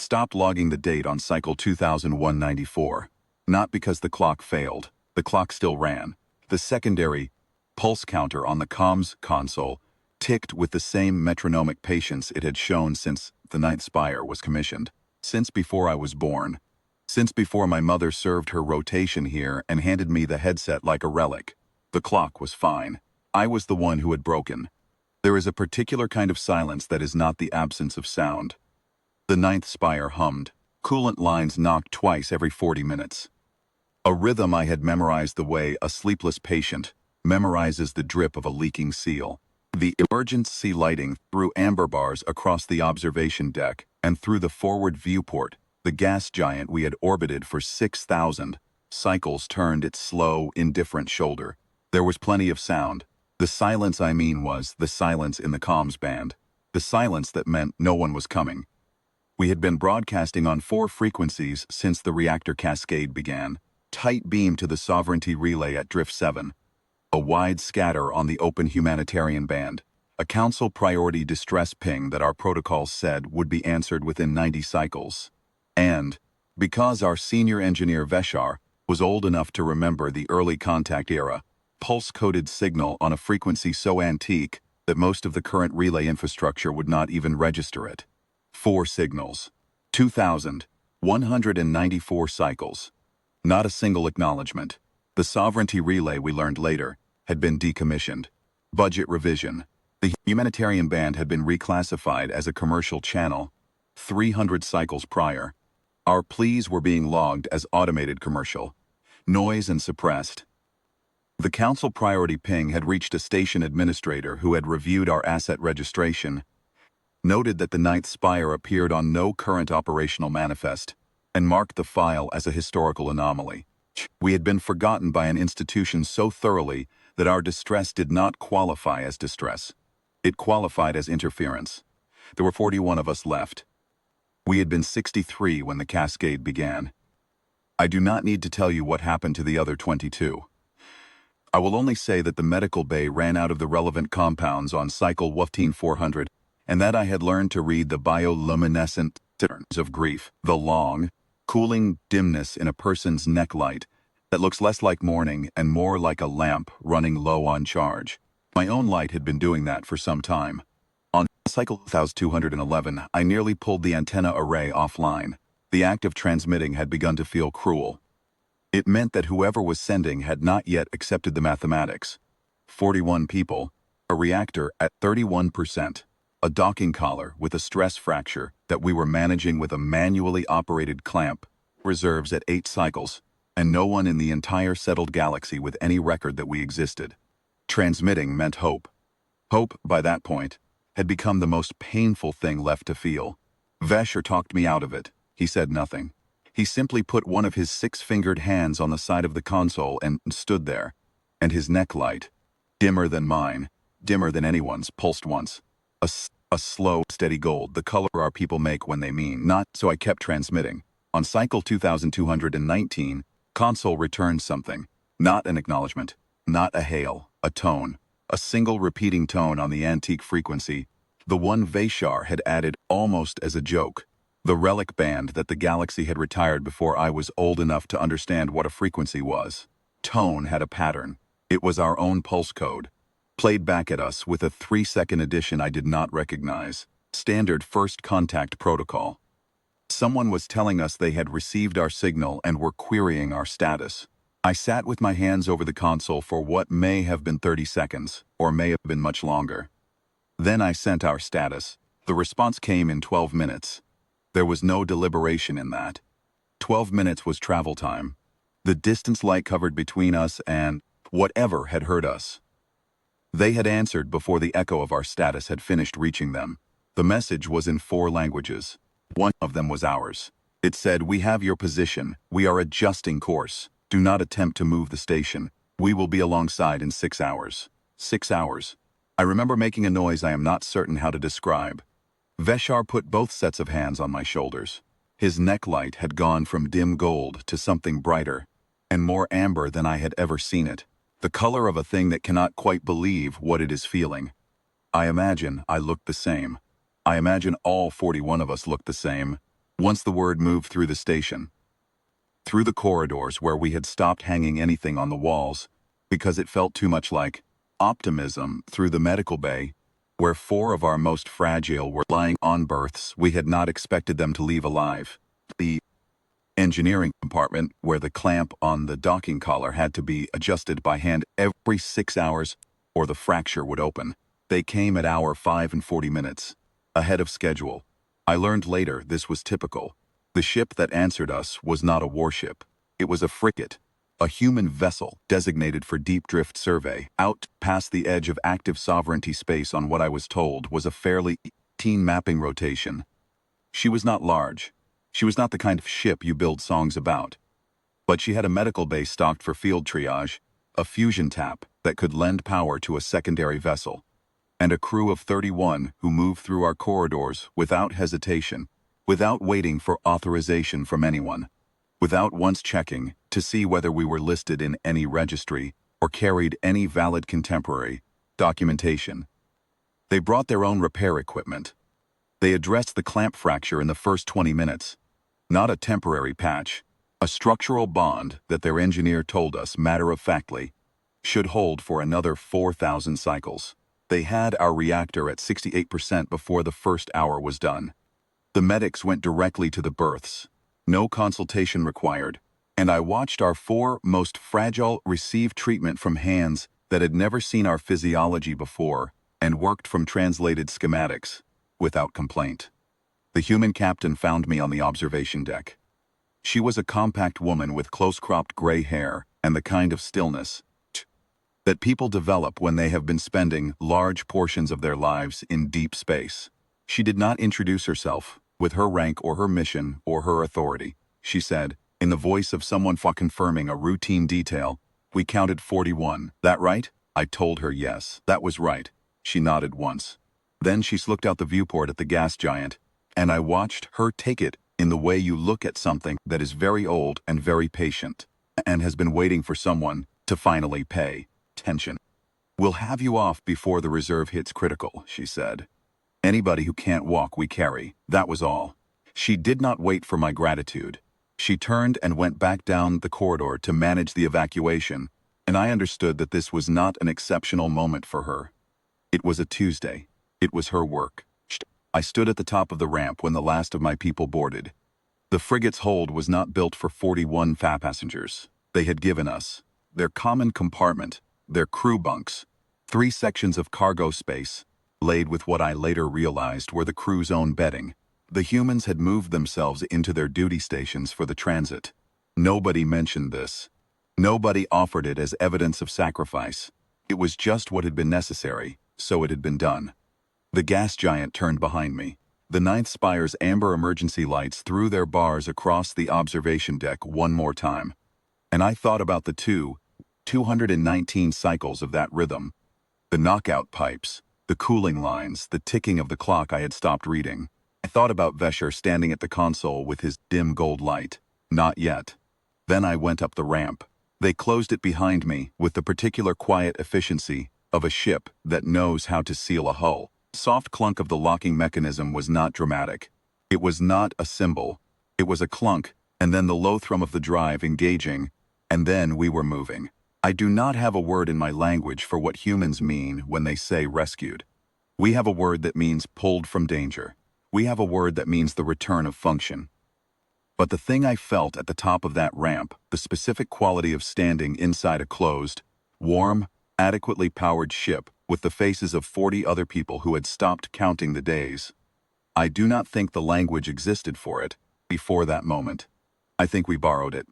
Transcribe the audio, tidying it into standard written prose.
stopped logging the date on cycle 2194. Not because the clock failed. The clock still ran. The secondary pulse counter on the comms console ticked with the same metronomic patience it had shown since the ninth spire was commissioned. Since before I was born. Since before my mother served her rotation here and handed me the headset like a relic. The clock was fine. I was the one who had broken. There is a particular kind of silence that is not the absence of sound. The ninth spire hummed. Coolant lines knocked twice every 40 minutes. A rhythm I had memorized the way a sleepless patient memorizes the drip of a leaking seal. The emergency lighting threw amber bars across the observation deck and through the forward viewport. The gas giant we had orbited for 6,000 cycles turned its slow, indifferent shoulder. There was plenty of sound. The silence I mean was the silence in the comms band. The silence that meant no one was coming. We had been broadcasting on 4 frequencies since the reactor cascade began. Tight beam to the sovereignty relay at Drift 7. A wide scatter on the open humanitarian band. A council priority distress ping that our protocols said would be answered within 90 cycles. And, because our senior engineer Veshar was old enough to remember the early contact era, pulse-coded signal on a frequency so antique that most of the current relay infrastructure would not even register it. 4 signals. 2,194 cycles. Not a single acknowledgement. The sovereignty relay, we learned later, had been decommissioned. Budget revision. The humanitarian band had been reclassified as a commercial channel 300 cycles prior. Our pleas were being logged as automated commercial. Noise and suppressed. The council priority ping had reached a station administrator who had reviewed our asset registration, noted that the ninth spire appeared on no current operational manifest, and marked the file as a historical anomaly. We had been forgotten by an institution so thoroughly that our distress did not qualify as distress. It qualified as interference. There were 41 of us left. We had been 63 when the cascade began. I do not need to tell you what happened to the other 22. I will only say that the medical bay ran out of the relevant compounds on cycle 15400, and that I had learned to read the bioluminescent patterns of grief, the long, cooling dimness in a person's neck light that looks less like morning and more like a lamp running low on charge. My own light had been doing that for some time. On cycle 1211, I nearly pulled the antenna array offline. The act of transmitting had begun to feel cruel. It meant that whoever was sending had not yet accepted the mathematics. 41 people, a reactor at 31%, a docking collar with a stress fracture that we were managing with a manually operated clamp, reserves at 8 cycles, and no one in the entire settled galaxy with any record that we existed. Transmitting meant hope. Hope, by that point, had become the most painful thing left to feel. Vesher talked me out of it. He said nothing. He simply put one of his 6-fingered hands on the side of the console and stood there, and his neck light, dimmer than mine, dimmer than anyone's, pulsed once. A slow, steady gold, the color our people make when they mean not, so I kept transmitting. On cycle 2219, console returned something. Not an acknowledgement, not a hail, a tone. A single repeating tone on the antique frequency, the one Veshar had added almost as a joke. The relic band that the galaxy had retired before I was old enough to understand what a frequency was. Tone had a pattern. It was our own pulse code. Played back at us with a 3-second addition I did not recognize. Standard first contact protocol. Someone was telling us they had received our signal and were querying our status. I sat with my hands over the console for what may have been 30 seconds, or may have been much longer. Then I sent our status. The response came in 12 minutes. There was no deliberation in that. 12 minutes was travel time. The distance light covered between us and whatever had heard us. They had answered before the echo of our status had finished reaching them. The message was in 4 languages. One of them was ours. It said, "We have your position. We are adjusting course. Do not attempt to move the station. We will be alongside in 6 hours. 6 hours. I remember making a noise I am not certain how to describe. Veshar put both sets of hands on my shoulders. His neck light had gone from dim gold to something brighter, and more amber than I had ever seen it. The color of a thing that cannot quite believe what it is feeling. I imagine I looked the same. I imagine all 41 of us looked the same. Once the word moved through the station, through the corridors where we had stopped hanging anything on the walls, because it felt too much like optimism, through the medical bay, where 4 of our most fragile were lying on berths we had not expected them to leave alive. The engineering compartment, where the clamp on the docking collar had to be adjusted by hand every 6 hours or the fracture would open. They came at hour 5 and 40 minutes, ahead of schedule. I learned later this was typical. The ship that answered us was not a warship. It was a frigate, a human vessel designated for deep drift survey, out past the edge of active sovereignty space on what I was told was a fairly routine mapping rotation. She was not large. She was not the kind of ship you build songs about. But she had a medical bay stocked for field triage, a fusion tap that could lend power to a secondary vessel, and a crew of 31 who moved through our corridors without hesitation, without waiting for authorization from anyone, without once checking to see whether we were listed in any registry or carried any valid contemporary documentation. They brought their own repair equipment. They addressed the clamp fracture in the first 20 minutes. Not a temporary patch, a structural bond that their engineer told us matter-of-factly should hold for another 4,000 cycles. They had our reactor at 68% before the first hour was done. The medics went directly to the berths. No consultation required, and I watched our 4 most fragile receive treatment from hands that had never seen our physiology before and worked from translated schematics, without complaint. The human captain found me on the observation deck. She was a compact woman with close-cropped gray hair and the kind of stillness that people develop when they have been spending large portions of their lives in deep space. She did not introduce herself with her rank or her mission or her authority. She said, in the voice of someone confirming a routine detail, "We counted 41. That right?" I told her yes, that was right. She nodded once. Then she looked out the viewport at the gas giant, and I watched her take it in the way you look at something that is very old and very patient, and has been waiting for someone to finally pay attention. "We'll have you off before the reserve hits critical," she said. "Anybody who can't walk we carry, that was all." She did not wait for my gratitude. She turned and went back down the corridor to manage the evacuation, and I understood that this was not an exceptional moment for her. It was a Tuesday. It was her work. I stood at the top of the ramp when the last of my people boarded. The frigate's hold was not built for 41 passengers. They had given us their common compartment, their crew bunks, 3 sections of cargo space, laid with what I later realized were the crew's own bedding. The humans had moved themselves into their duty stations for the transit. Nobody mentioned this. Nobody offered it as evidence of sacrifice. It was just what had been necessary, so it had been done. The gas giant turned behind me. The 9th Spire's amber emergency lights threw their bars across the observation deck one more time. And I thought about the 219 cycles of that rhythm. The knockout pipes, the cooling lines, the ticking of the clock I had stopped reading. I thought about Vesher standing at the console with his dim gold light. Not yet. Then I went up the ramp. They closed it behind me with the particular quiet efficiency of a ship that knows how to seal a hull. Soft clunk of the locking mechanism was not dramatic. It was not a cymbal. It was a clunk, and then the low thrum of the drive engaging, and then we were moving. I do not have a word in my language for what humans mean when they say rescued. We have a word that means pulled from danger. We have a word that means the return of function. But the thing I felt at the top of that ramp, the specific quality of standing inside a closed, warm, adequately powered ship with the faces of 40 other people who had stopped counting the days. I do not think the language existed for it before that moment. I think we borrowed it.